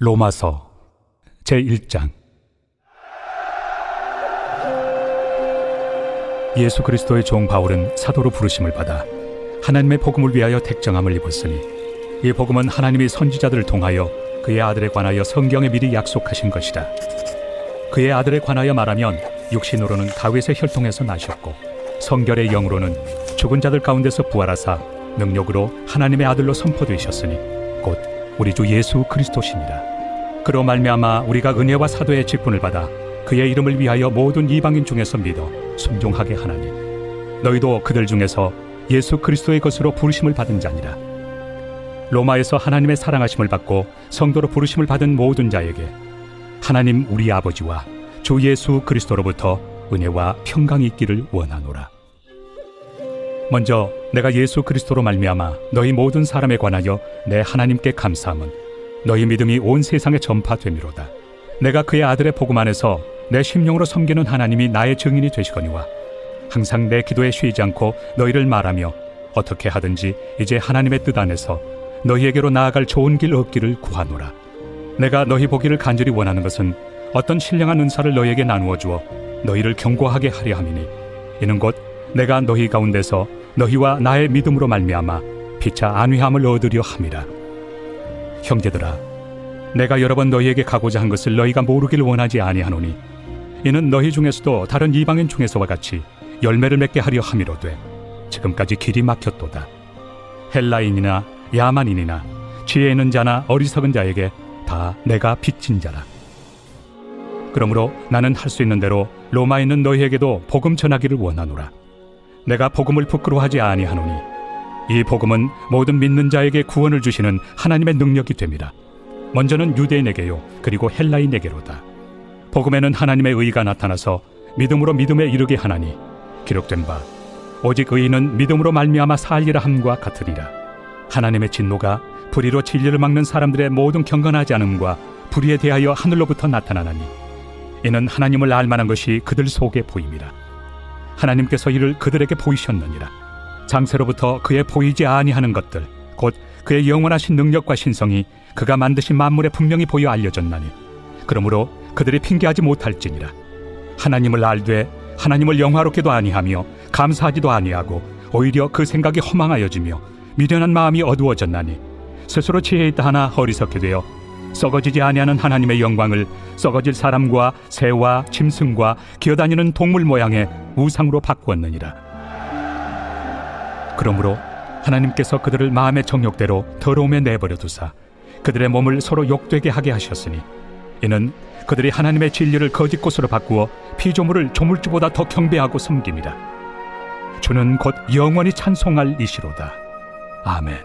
로마서 제1장. 예수 그리스도의 종 바울은 사도로 부르심을 받아 하나님의 복음을 위하여 택정함을 입었으니 이 복음은 하나님이 선지자들을 통하여 그의 아들에 관하여 성경에 미리 약속하신 것이라. 그의 아들에 관하여 말하면 육신으로는 다윗의 혈통에서 나셨고 성결의 영으로는 죽은 자들 가운데서 부활하사 능력으로 하나님의 아들로 선포되셨으니 곧 우리 주 예수 그리스도시니라. 그로 말미암아 우리가 은혜와 사도의 직분을 받아 그의 이름을 위하여 모든 이방인 중에서 믿어 순종하게 하나니 너희도 그들 중에서 예수 그리스도의 것으로 부르심을 받은 자니라. 로마에서 하나님의 사랑하심을 받고 성도로 부르심을 받은 모든 자에게 하나님 우리 아버지와 주 예수 그리스도로부터 은혜와 평강이 있기를 원하노라. 먼저 내가 예수 그리스도로 말미암아 너희 모든 사람에 관하여 내 하나님께 감사함은 너희 믿음이 온 세상에 전파되미로다. 내가 그의 아들의 복음 안에서 내 심령으로 섬기는 하나님이 나의 증인이 되시거니와 항상 내 기도에 쉬지 않고 너희를 말하며 어떻게 하든지 이제 하나님의 뜻 안에서 너희에게로 나아갈 좋은 길 얻기를 구하노라. 내가 너희 보기를 간절히 원하는 것은 어떤 신령한 은사를 너희에게 나누어 주어 너희를 견고하게 하려 함이니 이는 곧 내가 너희 가운데서 너희와 나의 믿음으로 말미암아 피차 안위함을 얻으려 함이라. 형제들아, 내가 여러 번 너희에게 가고자 한 것을 너희가 모르기를 원하지 아니하노니 이는 너희 중에서도 다른 이방인 중에서와 같이 열매를 맺게 하려 함이로되 지금까지 길이 막혔도다. 헬라인이나 야만인이나 지혜 있는 자나 어리석은 자에게 다 내가 빚진 자라. 그러므로 나는 할 수 있는 대로 로마에 있는 너희에게도 복음 전하기를 원하노라. 내가 복음을 부끄러워하지 아니하노니 이 복음은 모든 믿는 자에게 구원을 주시는 하나님의 능력이 됨이라. 먼저는 유대인에게요 그리고 헬라인에게로다. 복음에는 하나님의 의가 나타나서 믿음으로 믿음에 이르게 하나니 기록된 바 오직 의인은 믿음으로 말미암아 살리라 함과 같으리라. 하나님의 진노가 불의로 진리를 막는 사람들의 모든 경건하지 않음과 불의에 대하여 하늘로부터 나타나나니 이는 하나님을 알만한 것이 그들 속에 보임이라. 하나님께서 이를 그들에게 보이셨느니라. 장세로부터 그의 보이지 아니하는 것들 곧 그의 영원하신 능력과 신성이 그가 만드신 만물에 분명히 보여 알려졌나니 그러므로 그들이 핑계하지 못할지니라. 하나님을 알되 하나님을 영화롭게도 아니하며 감사하지도 아니하고 오히려 그 생각이 허망하여지며 미련한 마음이 어두워졌나니 스스로 지혜 있다 하나 어리석게 되어 썩어지지 아니하는 하나님의 영광을 썩어질 사람과 새와 짐승과 기어다니는 동물 모양의 우상으로 바꾸었느니라. 그러므로 하나님께서 그들을 마음의 정욕대로 더러움에 내버려 두사 그들의 몸을 서로 욕되게 하게 하셨으니 이는 그들이 하나님의 진리를 거짓 것으로 바꾸어 피조물을 조물주보다 더 경배하고 섬깁니다. 주는 곧 영원히 찬송할 이시로다. 아멘.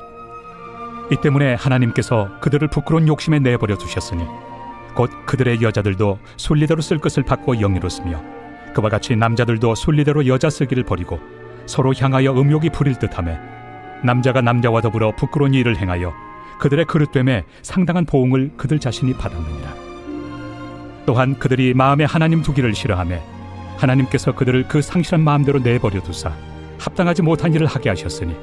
이 때문에 하나님께서 그들을 부끄러운 욕심에 내버려 두셨으니 곧 그들의 여자들도 순리대로 쓸 것을 받고 영예롭으며 그와 같이 남자들도 순리대로 여자 쓰기를 버리고 서로 향하여 음욕이 부릴 듯하며 남자가 남자와 더불어 부끄러운 일을 행하여 그들의 그릇됨에 상당한 보응을 그들 자신이 받았느니라. 또한 그들이 마음에 하나님 두기를 싫어하며 하나님께서 그들을 그 상실한 마음대로 내버려 두사 합당하지 못한 일을 하게 하셨으니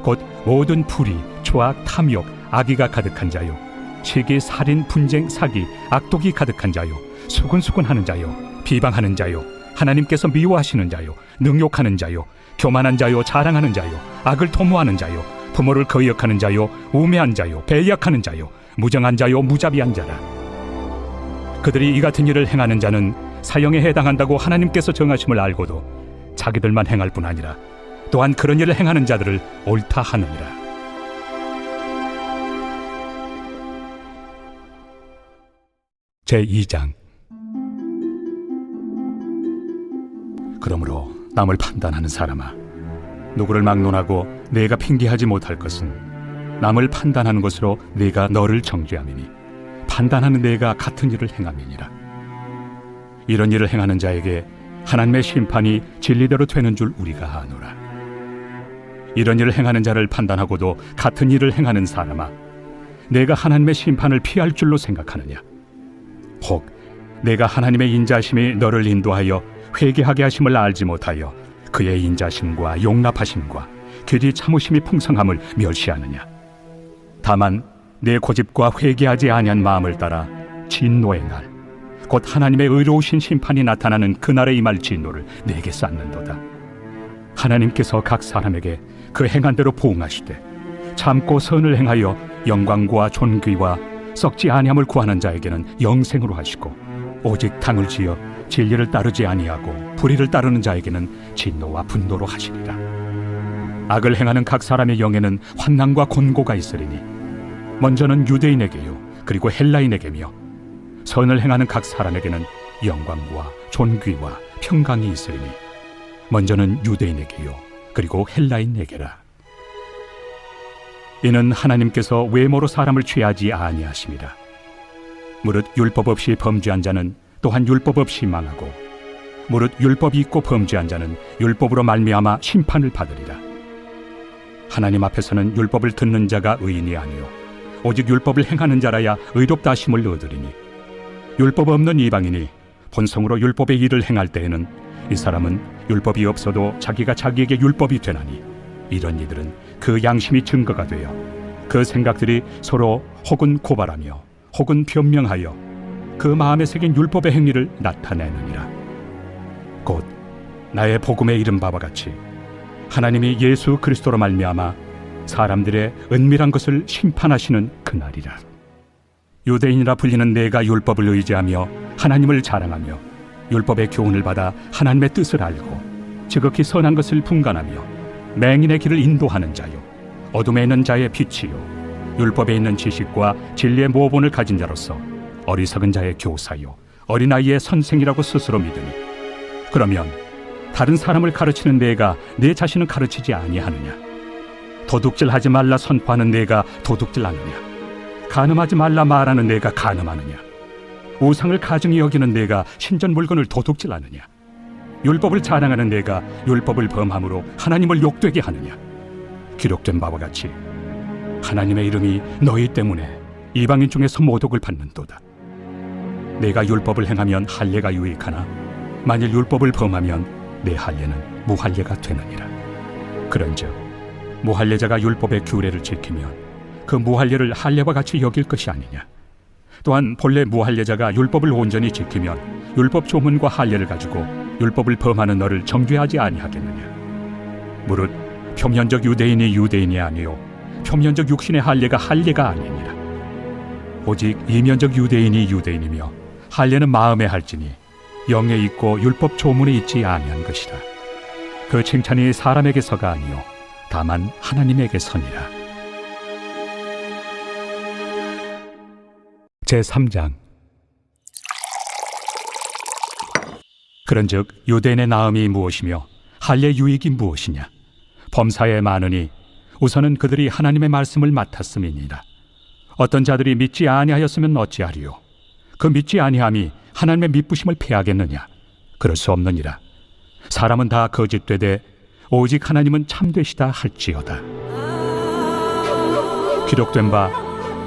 곧 모든 불의, 초악, 탐욕, 악의가 가득한 자요 시기, 살인, 분쟁, 사기, 악독이 가득한 자요 수근수근하는 자요 비방하는 자요 하나님께서 미워하시는 자요 능욕하는 자요 교만한 자요 자랑하는 자요 악을 도모하는 자요 부모를 거역하는 자요 우매한 자요 배역하는 자요 무정한 자요 무자비한 자라. 그들이 이 같은 일을 행하는 자는 사형에 해당한다고 하나님께서 정하심을 알고도 자기들만 행할 뿐 아니라 또한 그런 일을 행하는 자들을 옳다 하느니라. 제2장. 그러므로 남을 판단하는 사람아, 누구를 막론하고 네가 핑계하지 못할 것은 남을 판단하는 것으로 네가 너를 정죄함이니 판단하는 네가 같은 일을 행함이니라. 이런 일을 행하는 자에게 하나님의 심판이 진리대로 되는 줄 우리가 아노라. 이런 일을 행하는 자를 판단하고도 같은 일을 행하는 사람아, 내가 하나님의 심판을 피할 줄로 생각하느냐? 혹 내가 하나님의 인자심이 너를 인도하여 회개하게 하심을 알지 못하여 그의 인자심과 용납하심과 길이 참으심이 풍성함을 멸시하느냐? 다만 내 고집과 회개하지 아니한 마음을 따라 진노의 날, 곧 하나님의 의로우신 심판이 나타나는 그날에 임할 진노를 내게 쌓는도다. 하나님께서 각 사람에게 그 행한 대로 보응하시되 참고 선을 행하여 영광과 존귀와 썩지 아니함을 구하는 자에게는 영생으로 하시고, 오직 당을 지어 진리를 따르지 아니하고 불의를 따르는 자에게는 진노와 분노로 하시리라. 악을 행하는 각 사람의 영에는 환난과 곤고가 있으리니 먼저는 유대인에게요 그리고 헬라인에게며, 선을 행하는 각 사람에게는 영광과 존귀와 평강이 있으리니 먼저는 유대인에게요 그리고 헬라인에게라. 이는 하나님께서 외모로 사람을 취하지 아니하심이라. 무릇 율법 없이 범죄한 자는 또한 율법 없이 망하고, 무릇 율법이 있고 범죄한 자는 율법으로 말미암아 심판을 받으리라. 하나님 앞에서는 율법을 듣는 자가 의인이 아니요 오직 율법을 행하는 자라야 의롭다 하심을 얻으리니, 율법 없는 이방인이 본성으로 율법의 일을 행할 때에는 이 사람은 율법이 없어도 자기가 자기에게 율법이 되나니, 이런 이들은 그 양심이 증거가 되어 그 생각들이 서로 혹은 고발하며 혹은 변명하여 그 마음에 새긴 율법의 행위를 나타내느니라. 곧 나의 복음에 이른 바와 같이 하나님이 예수 그리스도로 말미암아 사람들의 은밀한 것을 심판하시는 그날이라. 유대인이라 불리는 내가 율법을 의지하며 하나님을 자랑하며 율법의 교훈을 받아 하나님의 뜻을 알고 지극히 선한 것을 분간하며 맹인의 길을 인도하는 자요 어둠에 있는 자의 빛이요 율법에 있는 지식과 진리의 모본을 가진 자로서 어리석은 자의 교사요 어린아이의 선생이라고 스스로 믿으니, 그러면 다른 사람을 가르치는 내가 내 자신을 가르치지 아니하느냐? 도둑질하지 말라 선포하는 내가 도둑질하느냐? 간음하지 말라 말하는 내가 간음하느냐? 우상을 가증히 여기는 내가 신전 물건을 도둑질하느냐? 율법을 자랑하는 내가 율법을 범함으로 하나님을 욕되게 하느냐? 기록된 바와 같이 하나님의 이름이 너희 때문에 이방인 중에서 모독을 받는도다. 내가 율법을 행하면 할례가 유익하나 만일 율법을 범하면 내 할례는 무할례가 되느니라. 그런즉 무할례자가 율법의 규례를 지키면 그 무할례를 할례와 같이 여길 것이 아니냐? 또한 본래 무할례자가 율법을 온전히 지키면 율법 조문과 할례를 가지고 율법을 범하는 너를 정죄하지 아니하겠느냐? 무릇 표면적 유대인이 유대인이 아니요 표면적 육신의 할례가 할례가 아니니라. 오직 이면적 유대인이 유대인이며 할례는 마음에 할지니 영에 있고 율법 조문에 있지 아니한 것이라. 그 칭찬이 사람에게서가 아니요 다만 하나님에게서니라. 제3장. 그런즉 유대인의 나음이 무엇이며 할례 유익이 무엇이냐? 범사에 많으니 우선은 그들이 하나님의 말씀을 맡았음이니라. 어떤 자들이 믿지 아니하였으면 어찌하리요? 그 믿지 아니함이 하나님의 미쁘심을 패하겠느냐? 그럴 수 없느니라. 사람은 다 거짓되되 오직 하나님은 참되시다 할지어다. 기록된 바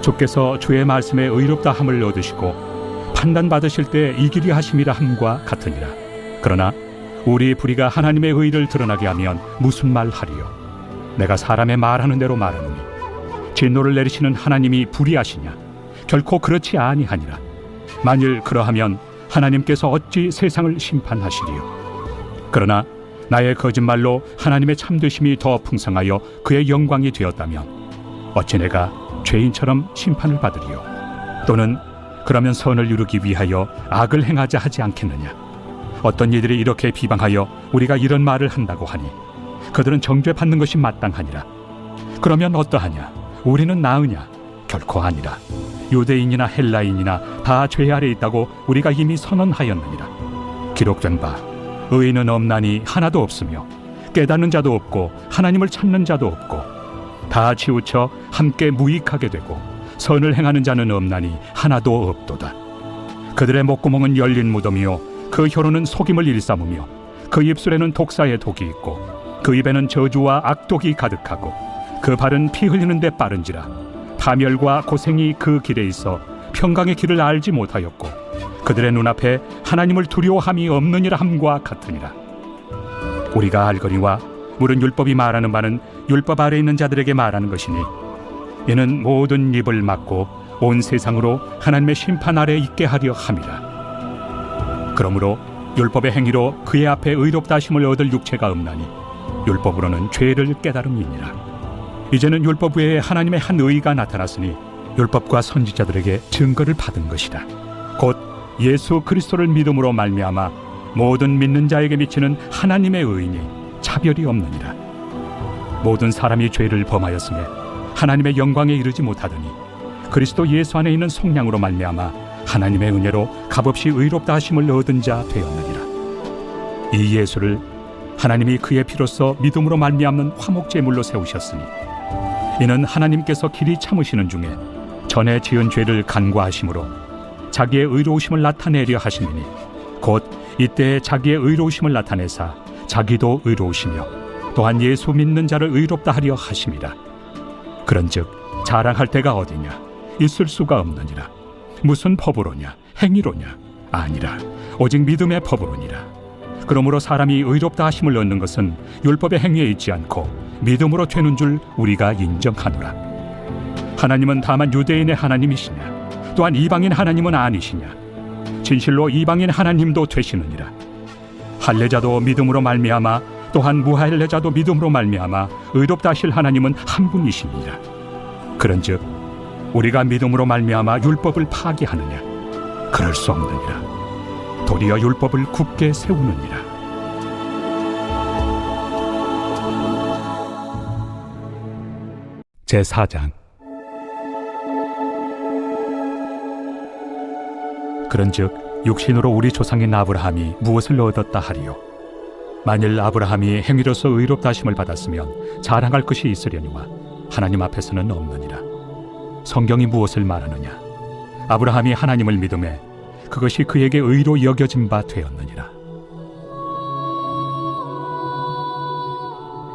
주께서 주의 말씀에 의롭다 함을 얻으시고 판단받으실 때 이기리 하심이라 함과 같으니라. 그러나 우리 불의가 하나님의 의를 드러나게 하면 무슨 말 하리요? 내가 사람의 말하는 대로 말하노니 진노를 내리시는 하나님이 불의하시냐? 결코 그렇지 아니하니라. 만일 그러하면 하나님께서 어찌 세상을 심판하시리요? 그러나 나의 거짓말로 하나님의 참되심이 더 풍성하여 그의 영광이 되었다면 어찌 내가 죄인처럼 심판을 받으리요? 또는 그러면 선을 이루기 위하여 악을 행하자 하지 않겠느냐? 어떤 이들이 이렇게 비방하여 우리가 이런 말을 한다고 하니 그들은 정죄받는 것이 마땅하니라. 그러면 어떠하냐? 우리는 나으냐? 결코 아니라. 유대인이나 헬라인이나 다 죄 아래 있다고 우리가 이미 선언하였느니라. 기록된 바 의인은 없나니 하나도 없으며 깨닫는 자도 없고 하나님을 찾는 자도 없고 다 치우쳐 함께 무익하게 되고 선을 행하는 자는 없나니 하나도 없도다. 그들의 목구멍은 열린 무덤이요 그 혀로는 속임을 일삼으며 그 입술에는 독사의 독이 있고 그 입에는 저주와 악독이 가득하고 그 발은 피 흘리는 데 빠른지라. 파멸과 고생이 그 길에 있어 평강의 길을 알지 못하였고 그들의 눈앞에 하나님을 두려워함이 없느니라 함과 같으니라. 우리가 알거니와 물은 율법이 말하는 바는 율법 아래 있는 자들에게 말하는 것이니 이는 모든 입을 막고 온 세상으로 하나님의 심판 아래 있게 하려 함이라. 그러므로 율법의 행위로 그의 앞에 의롭다 하심을 얻을 육체가 없나니 율법으로는 죄를 깨달음이니라. 이제는 율법 외에 하나님의 한 의가 나타났으니 율법과 선지자들에게 증거를 받은 것이다. 곧 예수 그리스도를 믿음으로 말미암아 모든 믿는 자에게 미치는 하나님의 의인이 차별이 없느니라. 모든 사람이 죄를 범하였으며 하나님의 영광에 이르지 못하더니 그리스도 예수 안에 있는 속량으로 말미암아 하나님의 은혜로 값없이 의롭다 하심을 얻은 자 되었느니라. 이 예수를 하나님이 그의 피로써 믿음으로 말미암는 화목제물로 세우셨으니 이는 하나님께서 길이 참으시는 중에 전에 지은 죄를 간과하심으로 자기의 의로우심을 나타내려 하시느니 곧 이때 자기의 의로우심을 나타내사 자기도 의로우시며 또한 예수 믿는 자를 의롭다 하려 하심이라. 그런즉 자랑할 데가 어디냐? 있을 수가 없느니라. 무슨 법으로냐? 행위로냐? 아니라 오직 믿음의 법으로니라. 그러므로 사람이 의롭다 하심을 얻는 것은 율법의 행위에 있지 않고 믿음으로 되는 줄 우리가 인정하노라. 하나님은 다만 유대인의 하나님이시냐? 또한 이방인 하나님은 아니시냐? 진실로 이방인 하나님도 되시느니라. 할례자도 믿음으로 말미암아 또한 무할례자도 믿음으로 말미암아 의롭다 하실 하나님은 한 분이시니라. 그런즉 우리가 믿음으로 말미암아 율법을 파기하느냐? 그럴 수 없느니라. 도리어 율법을 굳게 세우느니라. 제4장. 그런즉 육신으로 우리 조상인 아브라함이 무엇을 얻었다 하리요? 만일 아브라함이 행위로서 의롭다 하심을 받았으면 자랑할 것이 있으려니와 하나님 앞에서는 없느니라. 성경이 무엇을 말하느냐? 아브라함이 하나님을 믿음에 그것이 그에게 의로 여겨진 바 되었느니라.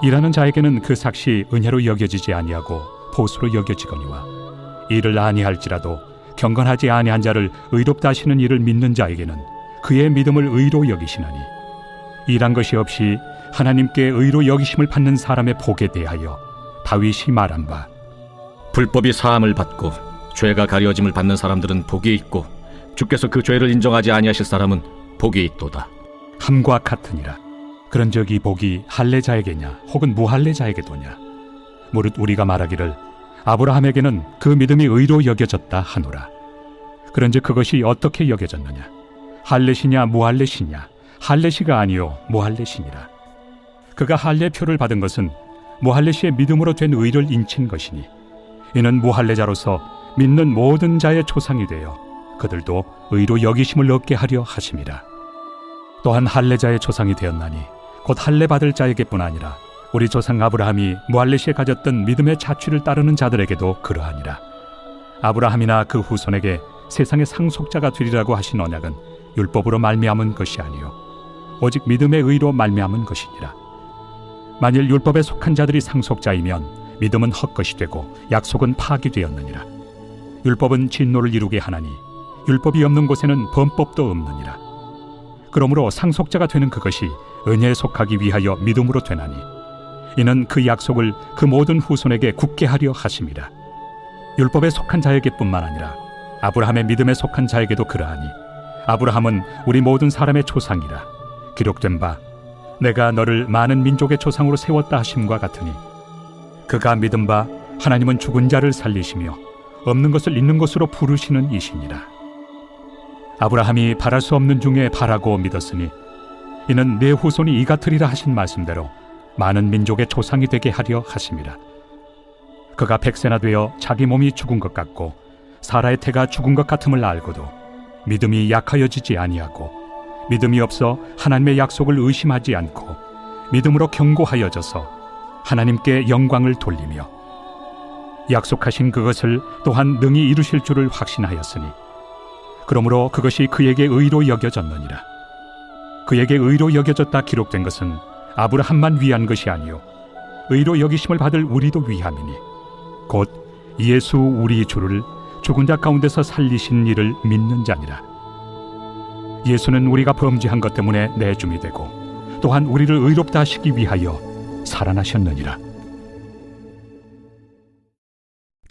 일하는 자에게는 그 삭시 은혜로 여겨지지 아니하고 보수로 여겨지거니와 이를 아니할지라도 경건하지 아니한 자를 의롭다 하시는 이를 믿는 자에게는 그의 믿음을 의로 여기시나니 일한 것이 없이 하나님께 의로 여기심을 받는 사람의 복에 대하여 다윗이 말한 바 불법이 사함을 받고 죄가 가려짐을 받는 사람들은 복이 있고 주께서 그 죄를 인정하지 아니하실 사람은 복이 있도다 함과 같으니라. 그런즉 이 복이 할례자에게냐 혹은 무할례자에게도냐? 무릇 우리가 말하기를 아브라함에게는 그 믿음이 의로 여겨졌다 하노라. 그런즉 그것이 어떻게 여겨졌느냐? 할례시냐 무할례시냐? 할례시가 아니요 무할례시니라. 그가 할례표를 받은 것은 무할례시의 믿음으로 된 의를 인친 것이니 이는 무할례자로서 믿는 모든 자의 조상이 되어 그들도 의로 여기심을 얻게 하려 하심이라. 또한 할례자의 조상이 되었나니 곧 할례 받을 자에게뿐 아니라 우리 조상 아브라함이 무할례시에 가졌던 믿음의 자취를 따르는 자들에게도 그러하니라. 아브라함이나 그 후손에게 세상의 상속자가 되리라고 하신 언약은 율법으로 말미암은 것이 아니요 오직 믿음의 의로 말미암은 것이니라. 만일 율법에 속한 자들이 상속자이면 믿음은 헛것이 되고 약속은 파기되었느니라. 율법은 진노를 이루게 하나니 율법이 없는 곳에는 범법도 없느니라. 그러므로 상속자가 되는 그것이 은혜에 속하기 위하여 믿음으로 되나니 이는 그 약속을 그 모든 후손에게 굳게 하려 하심이라. 율법에 속한 자에게뿐만 아니라 아브라함의 믿음에 속한 자에게도 그러하니 아브라함은 우리 모든 사람의 조상이라. 기록된 바 내가 너를 많은 민족의 조상으로 세웠다 하심과 같으니 그가 믿은 바 하나님은 죽은 자를 살리시며 없는 것을 있는 것으로 부르시는 이시니라. 아브라함이 바랄 수 없는 중에 바라고 믿었으니 이는 내 후손이 이 같으리라 하신 말씀대로 많은 민족의 조상이 되게 하려 하심이라. 그가 100세나 되어 자기 몸이 죽은 것 같고 사라의 태가 죽은 것 같음을 알고도 믿음이 약하여지지 아니하고 믿음이 없어 하나님의 약속을 의심하지 않고 믿음으로 견고하여져서 하나님께 영광을 돌리며 약속하신 그것을 또한 능히 이루실 줄을 확신하였으니 그러므로 그것이 그에게 의로 여겨졌느니라. 그에게 의로 여겨졌다 기록된 것은 아브라함만 위한 것이 아니요 의로 여기심을 받을 우리도 위함이니 곧 예수 우리 주를 죽은 자 가운데서 살리신 이를 믿는 자니라. 예수는 우리가 범죄한 것 때문에 내줌이 되고 또한 우리를 의롭다 하시기 위하여 살아나셨느니라.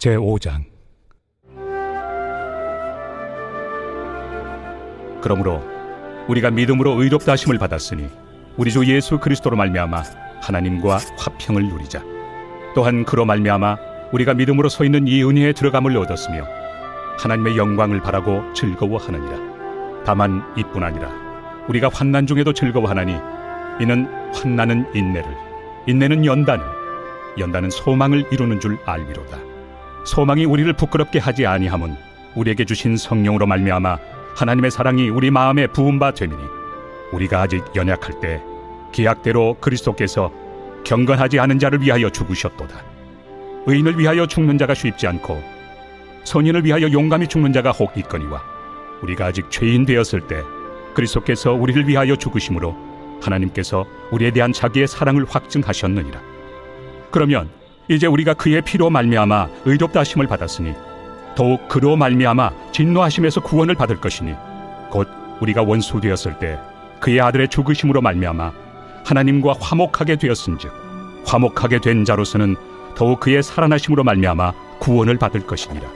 제5장. 그러므로 우리가 믿음으로 의롭다 하심을 받았으니 우리 주 예수 그리스도로 말미암아 하나님과 화평을 누리자. 또한 그로 말미암아 우리가 믿음으로 서 있는 이 은혜에 들어감을 얻었으며 하나님의 영광을 바라고 즐거워하느니라. 다만 이뿐 아니라 우리가 환난 중에도 즐거워하나니 이는 환난은 인내를, 인내는 연단을, 연단은 소망을 이루는 줄 알미로다. 소망이 우리를 부끄럽게 하지 아니함은 우리에게 주신 성령으로 말미암아 하나님의 사랑이 우리 마음에 부은 바 됨이니 우리가 아직 연약할 때 기약대로 그리스도께서 경건하지 않은 자를 위하여 죽으셨도다. 의인을 위하여 죽는 자가 쉽지 않고 선인을 위하여 용감히 죽는 자가 혹 있거니와 우리가 아직 죄인 되었을 때 그리스도께서 우리를 위하여 죽으심으로 하나님께서 우리에 대한 자기의 사랑을 확증하셨느니라. 그러면 이제 우리가 그의 피로 말미암아 의롭다 하심을 받았으니 더욱 그로 말미암아 진노하심에서 구원을 받을 것이니 곧 우리가 원수 되었을 때 그의 아들의 죽으심으로 말미암아 하나님과 화목하게 되었은즉 화목하게 된 자로서는 더욱 그의 살아나심으로 말미암아 구원을 받을 것이니라.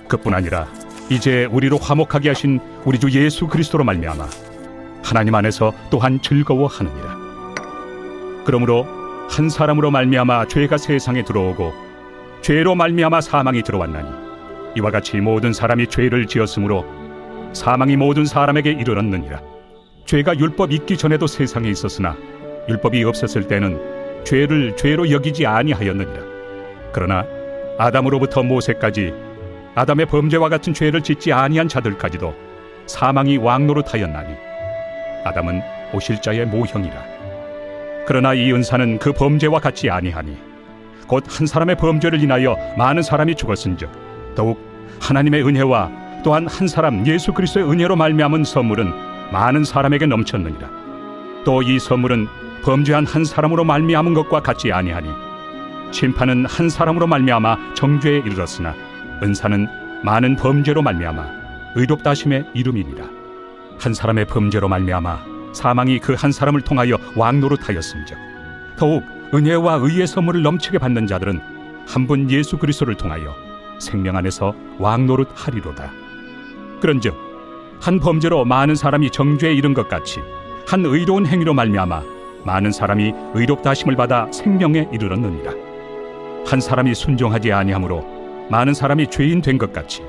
그뿐 아니라 이제 우리로 화목하게 하신 우리 주 예수 그리스도로 말미암아 하나님 안에서 또한 즐거워하느니라. 그러므로 한 사람으로 말미암아 죄가 세상에 들어오고 죄로 말미암아 사망이 들어왔나니 이와 같이 모든 사람이 죄를 지었으므로 사망이 모든 사람에게 이르렀느니라. 죄가 율법 있기 전에도 세상에 있었으나 율법이 없었을 때는 죄를 죄로 여기지 아니하였느니라. 그러나 아담으로부터 모세까지 아담의 범죄와 같은 죄를 짓지 아니한 자들까지도 사망이 왕노릇하였나니 아담은 오실자의 모형이라. 그러나 이 은사는 그 범죄와 같지 아니하니 곧 한 사람의 범죄를 인하여 많은 사람이 죽었은즉 더욱 하나님의 은혜와 또한 한 사람 예수 그리스도의 은혜로 말미암은 선물은 많은 사람에게 넘쳤느니라. 또 이 선물은 범죄한 한 사람으로 말미암은 것과 같지 아니하니 심판은 한 사람으로 말미암아 정죄에 이르렀으나 은사는 많은 범죄로 말미암아 의롭다 하심의 이름이니라. 한 사람의 범죄로 말미암아 사망이 그 한 사람을 통하여 왕노릇하였은즉 더욱 은혜와 의의 선물을 넘치게 받는 자들은 한 분 예수 그리스도를 통하여 생명 안에서 왕노릇하리로다. 그런즉 한 범죄로 많은 사람이 정죄에 이른 것 같이 한 의로운 행위로 말미암아 많은 사람이 의롭다 하심을 받아 생명에 이르렀느니라. 한 사람이 순종하지 아니함으로 많은 사람이 죄인 된 것 같이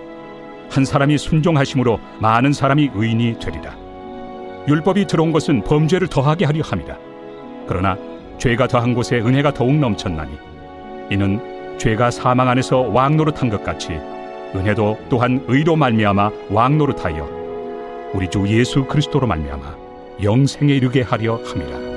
한 사람이 순종하심으로 많은 사람이 의인이 되리라. 율법이 들어온 것은 범죄를 더하게 하려 함이라. 그러나 죄가 더한 곳에 은혜가 더욱 넘쳤나니 이는 죄가 사망 안에서 왕노릇한 것 같이 은혜도 또한 의로 말미암아 왕노릇하여 우리 주 예수 그리스도로 말미암아 영생에 이르게 하려 함이라.